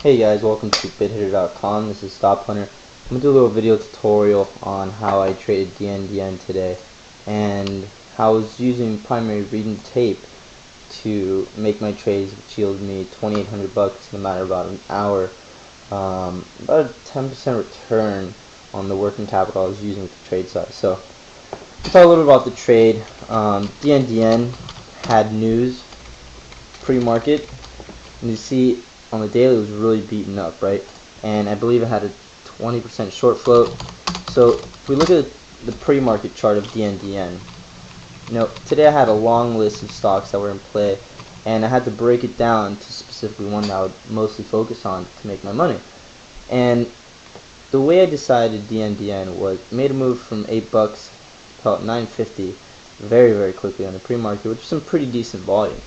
Hey guys, welcome to BitHitter.com. This is Stop Hunter. I'm going to do a little video tutorial on how I traded DNDN today and how I was using primary reading tape to make my trades, which yielded me $2,800 in a matter of about an hour. About a 10% return on the working capital I was using with the trade size. So let's talk a little about the trade. DNDN had news pre-market, and you see on the daily it was really beaten up, right? And I believe it had a 20% short float. So if we look at the pre-market chart of DNDN, today I had a long list of stocks that were in play, and I had to break it down to specifically one that I would mostly focus on to make my money. And the way I decided DNDN was made a move from $8 to about $9.50 very, very quickly on the pre-market, which is some pretty decent volume.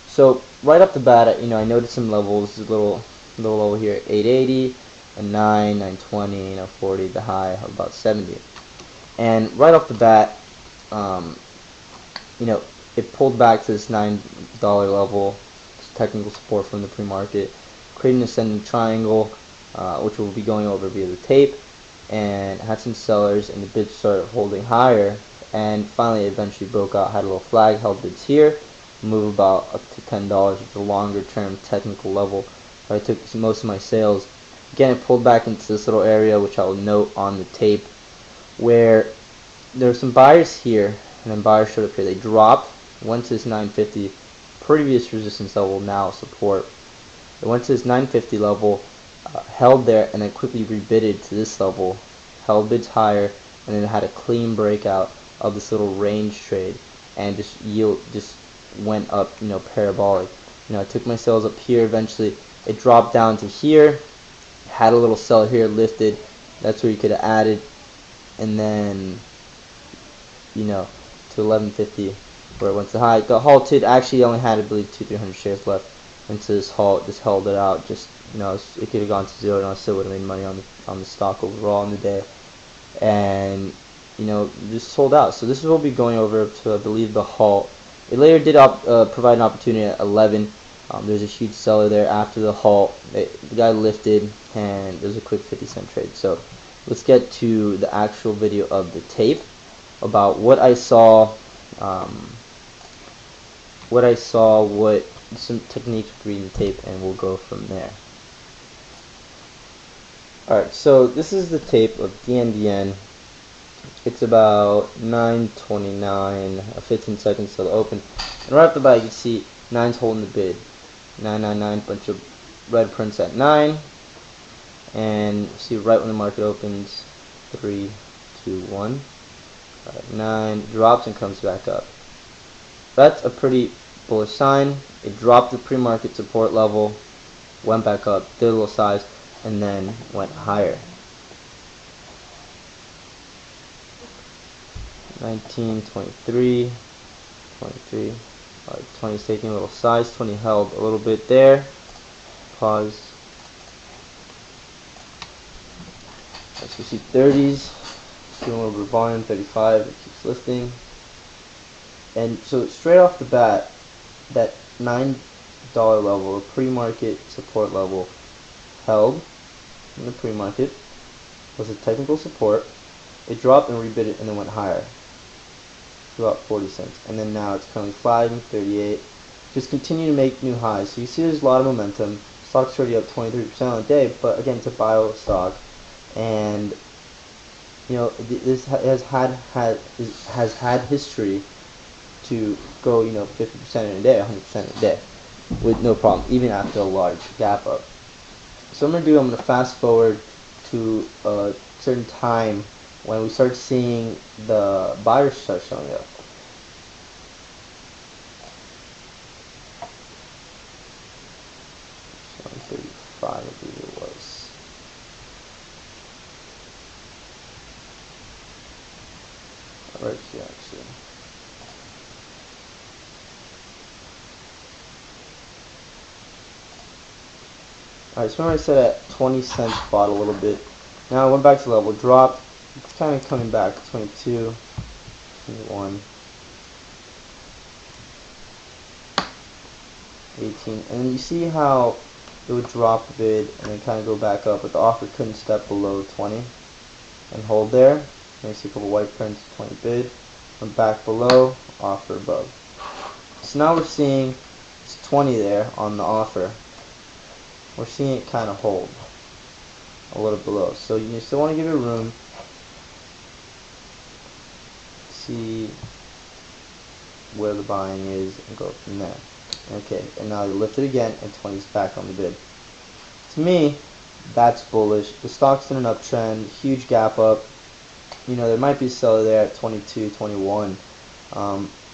So right off the bat, I noticed some levels, a little level here, 880, a 9, 920, 40, the high of about 70. And right off the bat, it pulled back to this $9 level, technical support from the pre-market, creating an ascending triangle, which we'll be going over via the tape, and had some sellers, and the bids started holding higher, and finally eventually broke out, had a little flag, held bids here, move about up to $10 with a longer term technical level where I took most of my sales. Again, it pulled back into this little area, which I will note on the tape, where there were some buyers here, and then buyers showed up here. They dropped, went to this 950, previous resistance level, now support. They went to this 950 level, held there, and then quickly rebidded to this level, held bids higher, and then had a clean breakout of this little range trade, and just went up, parabolic. I took my sales up here. Eventually it dropped down to here, had a little sell here, lifted. That's where you could have added, and then to 1150 where it went to high. Got halted. Actually only had, I believe, 200-300 shares left into this halt. Just held it out. Just it could have gone to zero, and I still would have made money on the stock overall in the day. And just sold out. So this is what we'll be going over to, I believe, the halt. It later did provide an opportunity at 11. There's a huge seller there after the halt. The guy lifted, and there's a quick 50-cent trade. So let's get to the actual video of the tape about what I saw, what some techniques with reading the tape, and we'll go from there. Alright, so this is the tape of DNDN. It's about 9:29, 15 seconds till the open. And right off the bat, you can see 9's holding the bid. 999, bunch of red prints at 9. And see right when the market opens, 3, 2, 1. 9 drops and comes back up. That's a pretty bullish sign. It dropped the pre-market support level, went back up, did a little size, and then went higher. 19, 23, 23, 20 is taking a little size, 20 held a little bit there, pause. As we see 30s, doing a little bit of volume, 35, it keeps lifting. And so straight off the bat, that $9 level, pre-market support level, held in the pre-market, was a technical support. It dropped and rebid it and then went higher. About 40 cents, and then now it's currently flagging 38. Just continue to make new highs. So you see there's a lot of momentum. Stock's already up 23% on the day, but again, it's a bio stock, and this has had history to go 50% in a day, 100% in a day, with no problem, even after a large gap up. So I'm gonna fast forward to a certain time when we start seeing the buyers start showing up. So 35, I believe it was. Right here, actually. Alright, so remember I said at 20 cents bought a little bit. Now I went back to level, dropped. It's kind of coming back, 22, 21, 18, and you see how it would drop a bid and then kind of go back up, but the offer couldn't step below 20 and hold there. And you see a couple white prints, 20 bid, went back below, offer above. So now we're seeing it's 20 there on the offer. We're seeing it kind of hold a little below. So you still want to give it room. See where the buying is and go from there. Okay, and now you lift it again and 20 is back on the bid. To me, that's bullish. The stock's in an uptrend, huge gap up. You know, there might be a seller there at 22, 21,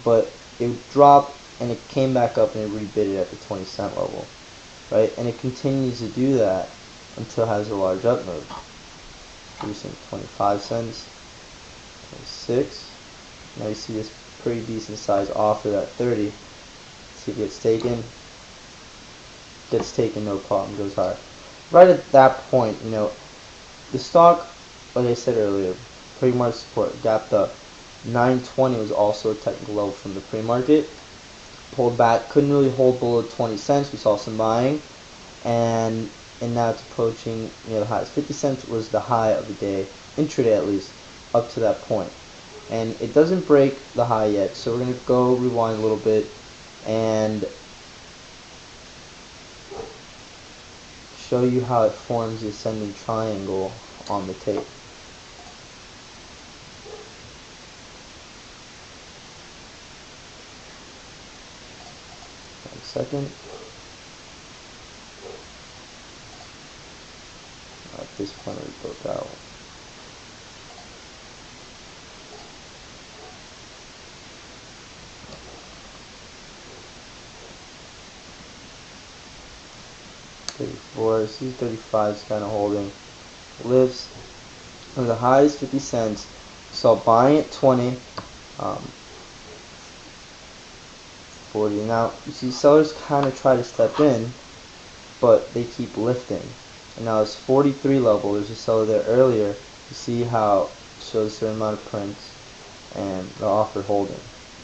but it dropped and it came back up and it rebid it at the 20-cent level, right? And it continues to do that until it has a large up move. Producing 25 cents, 26. Now you see this pretty decent size offer at 30. See if it gets taken. Gets taken, no problem, goes higher. Right at that point, you know, the stock, like I said earlier, pre-market support gapped up. 920 was also a technical level from the pre-market. Pulled back, couldn't really hold below 20 cents. We saw some buying, and now it's approaching, you know, the highs. 50 cents was the high of the day, intraday at least, up to that point. And it doesn't break the high yet, so we're going to go rewind a little bit and show you how it forms the ascending triangle on the tape. One second. At this point we broke out. C35 is kind of holding, lifts, and the high is 50 cents. So buying at 20, 40. Now you see sellers kind of try to step in, but they keep lifting. And now it's 43 level. There's a seller there earlier. You see how it shows a certain amount of prints and the offer holding,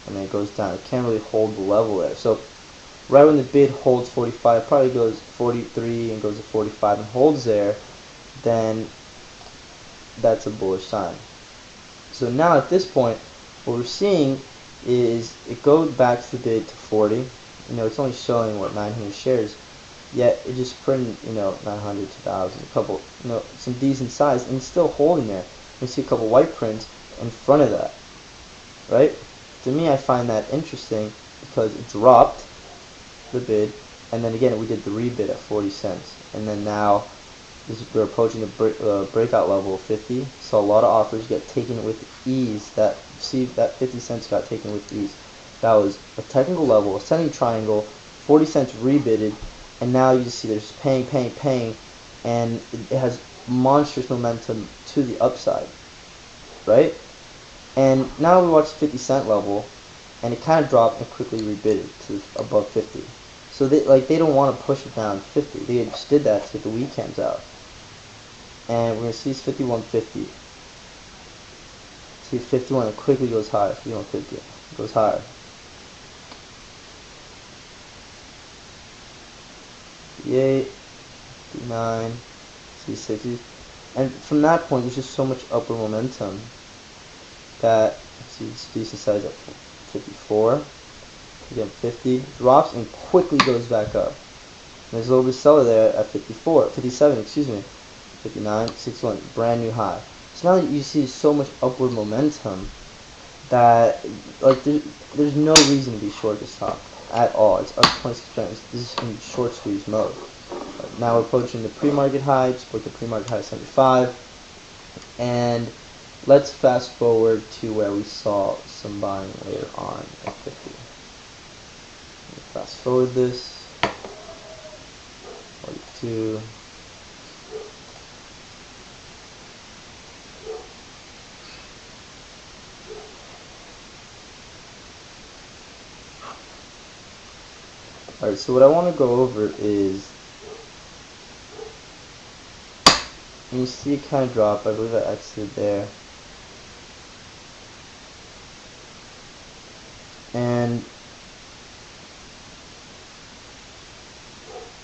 and then it goes down. It can't really hold the level there. So right when the bid holds 45, probably goes 43 and goes to 45 and holds there, then that's a bullish sign. So now at this point, what we're seeing is it goes back to the bid to 40. You know, it's only showing, what, 900 shares, yet it just printed, you know, 900, 2,000, a couple, you know, some decent size, and it's still holding there. You see a couple white prints in front of that, right? To me, I find that interesting because it dropped the bid, and then again we did the rebid at 40 cents, and then now we're approaching the breakout level of 50. So a lot of offers get taken with ease. That 50 cents got taken with ease. That was a technical level, ascending triangle, 40 cents rebidded, and now you just see there's paying, and it has monstrous momentum to the upside, right? And now we watch the 50 cent level, and it kind of dropped and quickly rebidded to above 50. So they don't want to push it down to 50. They just did that to get the weekends out. And we're going to see it's 51.50. See 51, it quickly goes higher. 51.50 goes higher. 58, 59, see 60. And from that point, there's just so much upward momentum that, see, it's decent size at 54. Again, 50, drops and quickly goes back up. And there's a little bit of seller there at 57, excuse me, 59, 61, brand new high. So now you see so much upward momentum that, like, there's no reason to be short this stock at all. It's up 26%. This is in short squeeze mode. Now we're approaching the pre-market high. Just put the pre-market high 75, and let's fast forward to where we saw some buying later on at 50. Fast forward this, 42, alright, so what I want to go over is, you see it kind of drop. I believe I exited there, and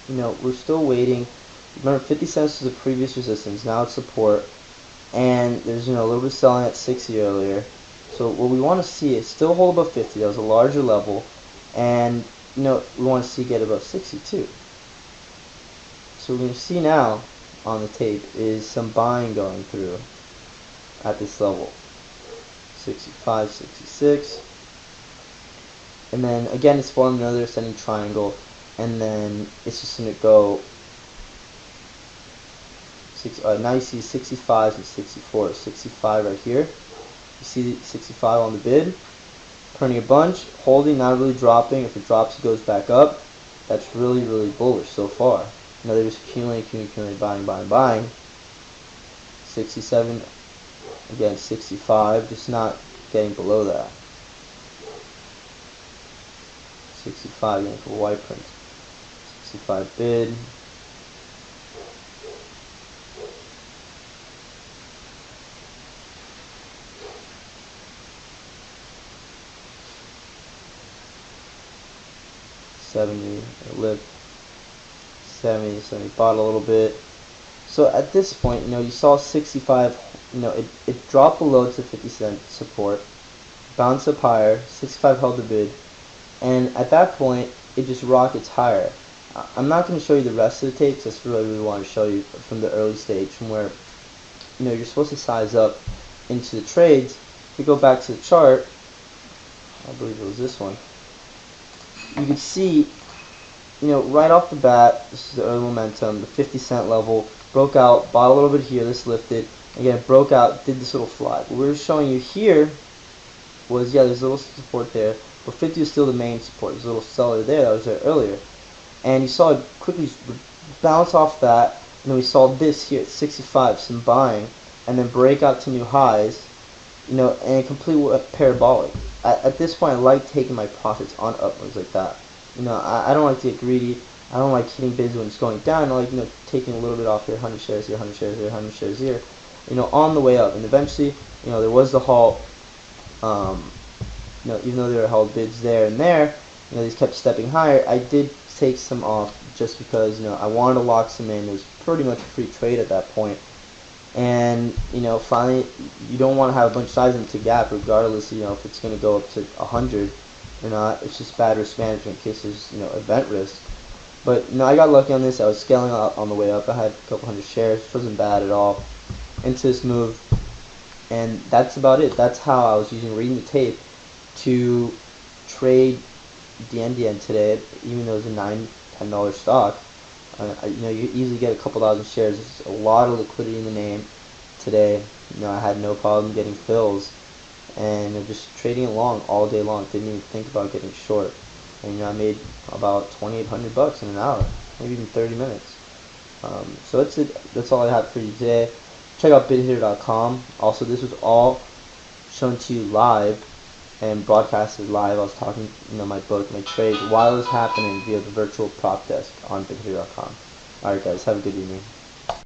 we're still waiting. Remember, 50 cents was the previous resistance. Now it's support, and there's a little bit of selling at 60 earlier. So what we want to see is still hold above 50. That was a larger level, and we want to see get above 62. So what we're going to see now on the tape is some buying going through at this level, 65, 66, and then again it's forming another ascending triangle, and then it's just going to go. Now you see 65 and 64. 65 right here. You see 65 on the bid. Turning a bunch, holding, not really dropping. If it drops, it goes back up. That's really, really bullish so far. They're just accumulating, buying. 67, again 65, just not getting below that. 65 again for white print. 65 bid. Lip 70 bought a little bit. So at this point, you saw 65, it dropped below to 50 cent support, bounced up higher, 65 held the bid, and at that point it just rockets higher. I'm not going to show you the rest of the tapes. That's really want to show you from the early stage, from where you're supposed to size up into the trades. If we go back to the chart, I believe it was this one, you can see, right off the bat, this is the early momentum, the 50 cent level, broke out, bought a little bit here, this lifted, again, broke out, did this little fly. What we were showing you here was, there's a little support there, but 50 is still the main support. There's a little seller there that was there earlier. And you saw it quickly bounce off that, and then we saw this here at 65, some buying, and then break out to new highs, and complete parabolic. At this point, I like taking my profits on upwards like that. I don't like to get greedy. I don't like hitting bids when it's going down. I like, taking a little bit off here, 100 shares here, 100 shares here, 100 shares here, on the way up. And eventually, there was the halt. Even though there were held bids there and there, these kept stepping higher. I did take some off just because, I wanted to lock some in. It was pretty much a free trade at that point. And finally, you don't want to have a bunch of size into gap, regardless, if it's going to go up to 100 or not. It's just bad risk management in case there's event risk. But I got lucky on this. I was scaling out on the way up. I had a couple hundred shares, which wasn't bad at all, into this move. And that's about it. That's how I was reading the tape to trade DNDN today, even though it's a $9-10 stock. You easily get a couple thousand shares. There's a lot of liquidity in the name today. I had no problem getting fills, and just trading along all day long. Didn't even think about getting short. And I made about $2,800 in an hour, maybe even 30 minutes. So that's it. That's all I have for you today. Check out bidhitter.com. Also, this was all shown to you live and broadcasted live. I was talking, my book, my trades, while it was happening via the virtual prop desk on bidhitter.com. Alright guys, have a good evening.